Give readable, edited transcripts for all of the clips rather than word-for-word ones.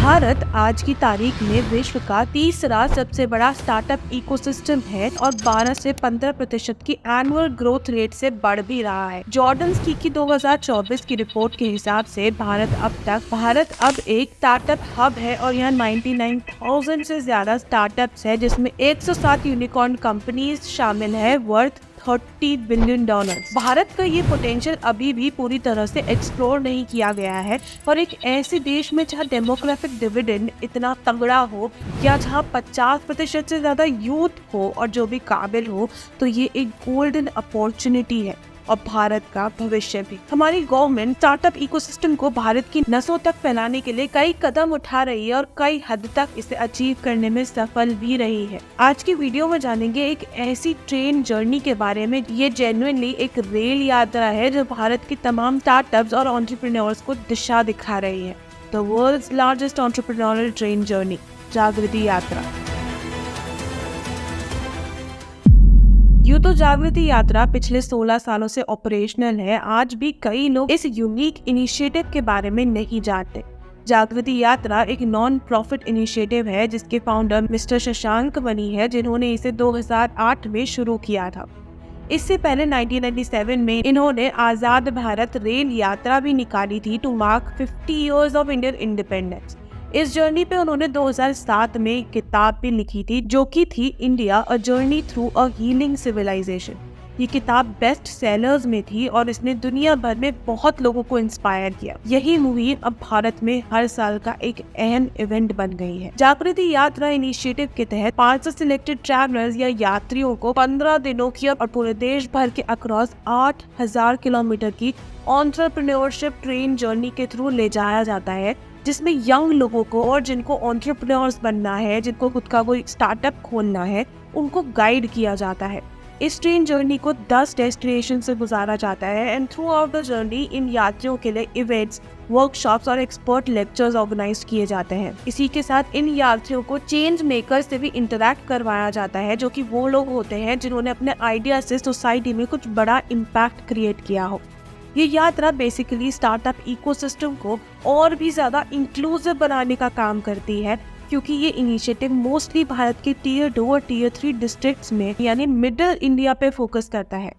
भारत आज की तारीख में विश्व का तीसरा सबसे बड़ा स्टार्टअप इकोसिस्टम है और 12 से 15% की एनुअल ग्रोथ रेट से बढ़ भी रहा है। जॉर्डन की 2024 की रिपोर्ट के हिसाब से भारत अब एक स्टार्टअप हब है और यहाँ 99,000 से ज्यादा स्टार्टअप्स है, जिसमें 107 यूनिकॉर्न कंपनीज शामिल है वर्थ $30 बिलियन। भारत का ये पोटेंशियल अभी भी पूरी तरह से एक्सप्लोर नहीं किया गया है और एक ऐसे देश में जहाँ डेमोग्राफिक डिविडेंड इतना तगड़ा हो या जहाँ 50% से ज्यादा यूथ हो और जो भी काबिल हो, तो ये एक गोल्डन अपॉर्चुनिटी है और भारत का भविष्य भी। हमारी गवर्नमेंट स्टार्टअप इकोसिस्टम को भारत की नसों तक फैलाने के लिए कई कदम उठा रही है और कई हद तक इसे अचीव करने में सफल भी रही है। आज की वीडियो में जानेंगे एक ऐसी ट्रेन जर्नी के बारे में। ये जेन्युइनली एक रेल यात्रा है जो भारत की तमाम स्टार्टअप्स और एंटरप्रेन्योर्स को दिशा दिखा रही है। The world's largest entrepreneurial train journey, Jagriti Yatra. यूँ तो जागृति यात्रा पिछले 16 सालों से ऑपरेशनल है। आज भी कई लोग इस यूनिक इनिशिएटिव के बारे में नहीं जानते। जागृति यात्रा एक नॉन प्रॉफिट इनिशिएटिव है जिसके फाउंडर मिस्टर शशांक मनी है, जिन्होंने इसे 2008 में शुरू किया था। इससे पहले 1997 में इन्होंने आजाद भारत रेल यात्रा भी निकाली थी to mark 50 years of Indian independence. इस जर्नी पे उन्होंने 2007 में एक किताब भी लिखी थी जो कि थी India a journey through a healing civilization. ये किताब बेस्ट सेलर्स में थी और इसने दुनिया भर में बहुत लोगों को इंस्पायर किया। यही मूवी अब भारत में हर साल का एक अहम इवेंट बन गई है। जागृति यात्रा इनिशिएटिव के तहत 500 सिलेक्टेड ट्रैवलर्स या यात्रियों को 15 दिनों की और पूरे देश भर के अक्रॉस 8,000 किलोमीटर की एंटरप्रेन्योरशिप ट्रेन जर्नी के थ्रू ले जाया जाता है, जिसमें यंग लोगों को और जिनको एंटरप्रेन्योर्स बनना है, जिनको खुद का कोई स्टार्टअप खोलना है, उनको गाइड किया जाता है। इस ट्रेन जर्नी को 10 डेस्टिनेशन से गुजारा जाता है and through out the journey in यात्रियों के लिए इवेंट्स, वर्कशॉप्स और एक्सपर्ट लेक्चर्स ऑर्गेनाइज किए जाते हैं। इसी के साथ इन यात्रियों को चेंज मेकर्स से भी इंटरैक्ट करवाया जाता है, जो कि वो लोग होते हैं जिन्होंने अपने आइडिया से सोसाइटी में कुछ बड़ा इम्पैक्ट क्रिएट किया हो। ये यात्रा बेसिकली स्टार्टअप इकोसिस्टम को और भी ज्यादा इंक्लूसिव बनाने का काम करती है, क्योंकि ये इनिशिएटिव मोस्टली भारत के टियर 2 और टियर 3 डिस्ट्रिक्ट्स में यानी मिडिल इंडिया पे फोकस करता है।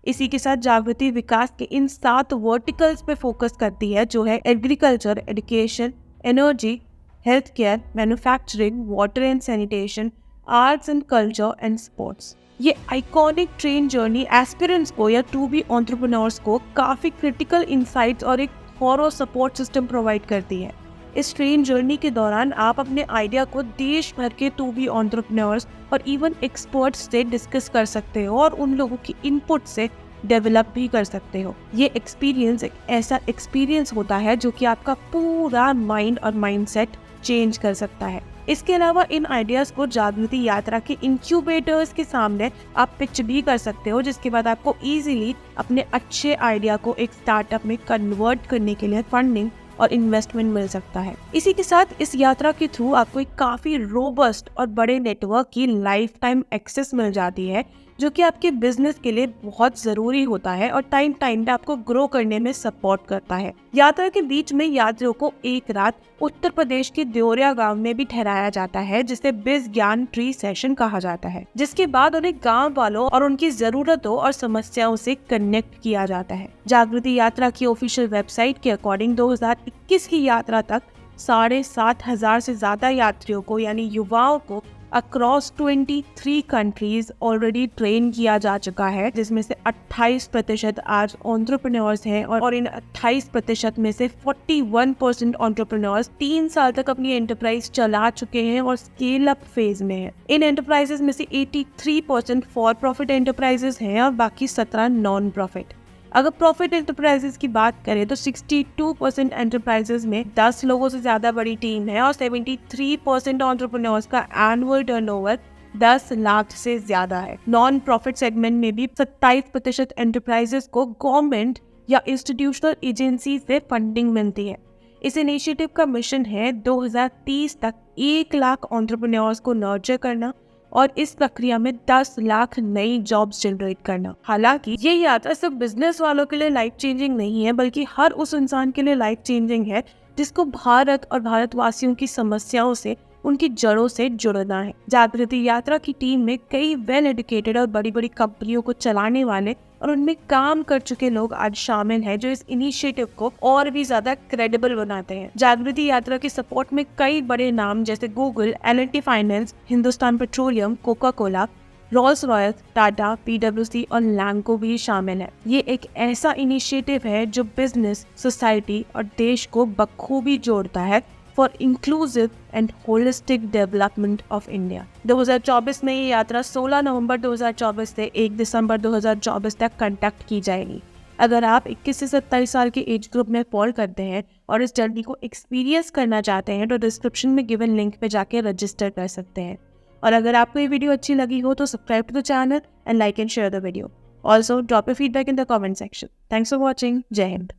इसी के साथ जागृति विकास के इन 7 वर्टिकल्स पे फोकस करती है, जो है agriculture, education, energy, health care, manufacturing, water and sanitation, arts and culture and sports. ये आइकॉनिक ट्रेन जर्नी एस्पिरेंट्स को या टू बी एंटरप्रेन्योर्स को काफी क्रिटिकल इंसाइट्स और एक थॉरो सपोर्ट सिस्टम प्रोवाइड करती है। इस ट्रेन जर्नी के दौरान आप अपने आइडिया को देश भर के टू बी एंटरप्रेन्योर्स और इवन एक्सपर्ट्स से डिस्कस कर सकते हो और उन लोगों की इनपुट से डेवलप भी कर सकते हो। ये एक्सपीरियंस एक ऐसा एक्सपीरियंस होता है जो कि आपका पूरा माइंड और माइंडसेट चेंज कर सकता है। इसके अलावा इन आइडियाज को जागृति यात्रा के इंक्यूबेटर्स के सामने आप पिच भी कर सकते हो, जिसके बाद आपको इजीली अपने अच्छे आइडिया को एक स्टार्टअप में कन्वर्ट करने के लिए फंडिंग और इन्वेस्टमेंट मिल सकता है। इसी के साथ इस यात्रा के थ्रू आपको एक काफी रोबस्ट और बड़े नेटवर्क की लाइफ टाइम एक्सेस मिल जाती है, जो कि आपके बिजनेस के लिए बहुत जरूरी होता है और टाइम पे आपको ग्रो करने में सपोर्ट करता है। यात्रा के बीच में यात्रियों को एक रात उत्तर प्रदेश के देवरिया गांव में भी ठहराया जाता है, जिसे बिज ज्ञान ट्री सेशन कहा जाता है, जिसके बाद उन्हें गांव वालों और उनकी जरूरतों और समस्याओं से कनेक्ट किया जाता है। जागृति यात्रा की ऑफिशियल वेबसाइट के अकॉर्डिंग 2021 की यात्रा तक 7,500 से ज्यादा यात्रियों को यानी युवाओं को अक्रॉस 23 कंट्रीज ऑलरेडी ट्रेन किया जा चुका है, जिसमें से 28% आज एंटरप्रेन्योर्स हैं और इन 28% में से 41% एंटरप्रेन्योर्स 3 साल तक अपनी एंटरप्राइज चला चुके हैं और स्केल अप फेज में है। इन एंटरप्राइजेस में से 83% फॉर प्रॉफिट एंटरप्राइजेस हैं और बाकी 17 नॉन प्रॉफिट। अगर प्रॉफिट एंटरप्राइजेस की बात करें तो 62% एंटरप्राइजेस में 10 लोगों से ज्यादा बड़ी टीम है और 73% एंटरप्रेन्योर्स का एनुअल टर्नओवर 10 लाख से ज्यादा है। नॉन प्रॉफिट सेगमेंट में भी 27% एंटरप्राइजेस को गवर्नमेंट या इंस्टीट्यूशनल एजेंसी से फंडिंग मिलती है। इस इनिशिएटिव का मिशन है 2030 तक 1 लाख एंटरप्रेन्योर्स को नर्चर करना और इस प्रक्रिया में 10 लाख नई जॉब्स जनरेट करना। हालांकि ये यात्रा सिर्फ बिजनेस वालों के लिए लाइफ चेंजिंग नहीं है, बल्कि हर उस इंसान के लिए लाइफ चेंजिंग है जिसको भारत और भारतवासियों की समस्याओं से, उनकी जड़ों से जुड़ना है। जागृति यात्रा की टीम में कई वेल एजुकेटेड और बड़ी बड़ी कंपनियों को चलाने वाले और उनमें काम कर चुके लोग आज शामिल हैं, जो इस इनिशिएटिव को और भी ज्यादा क्रेडिबल बनाते हैं। जागृति यात्रा के सपोर्ट में कई बड़े नाम जैसे Google, L&T finance, Hindustan petroleum, Coca Cola, Rolls Royce, Tata, PwC और लैंको भी शामिल है। ये एक ऐसा इनिशिएटिव है जो बिजनेस, सोसाइटी और देश को बखूबी जोड़ता है for inclusive and holistic development of India. 2024 में ये यात्रा 16 नवंबर 2024 से 1 दिसंबर 2024 तक कंडक्ट की जाएगी। अगर आप 21 से 27 साल के एज ग्रुप में फॉल करते हैं और इस जर्नी को एक्सपीरियंस करना चाहते हैं तो डिस्क्रिप्शन में गिवन लिंक पे जाके रजिस्टर कर सकते हैं। और अगर आपको ये वीडियो अच्छी लगी हो तो subscribe to the channel and like and share the video. Also drop your feedback in the comment section. Thanks for watching. Jai Hind.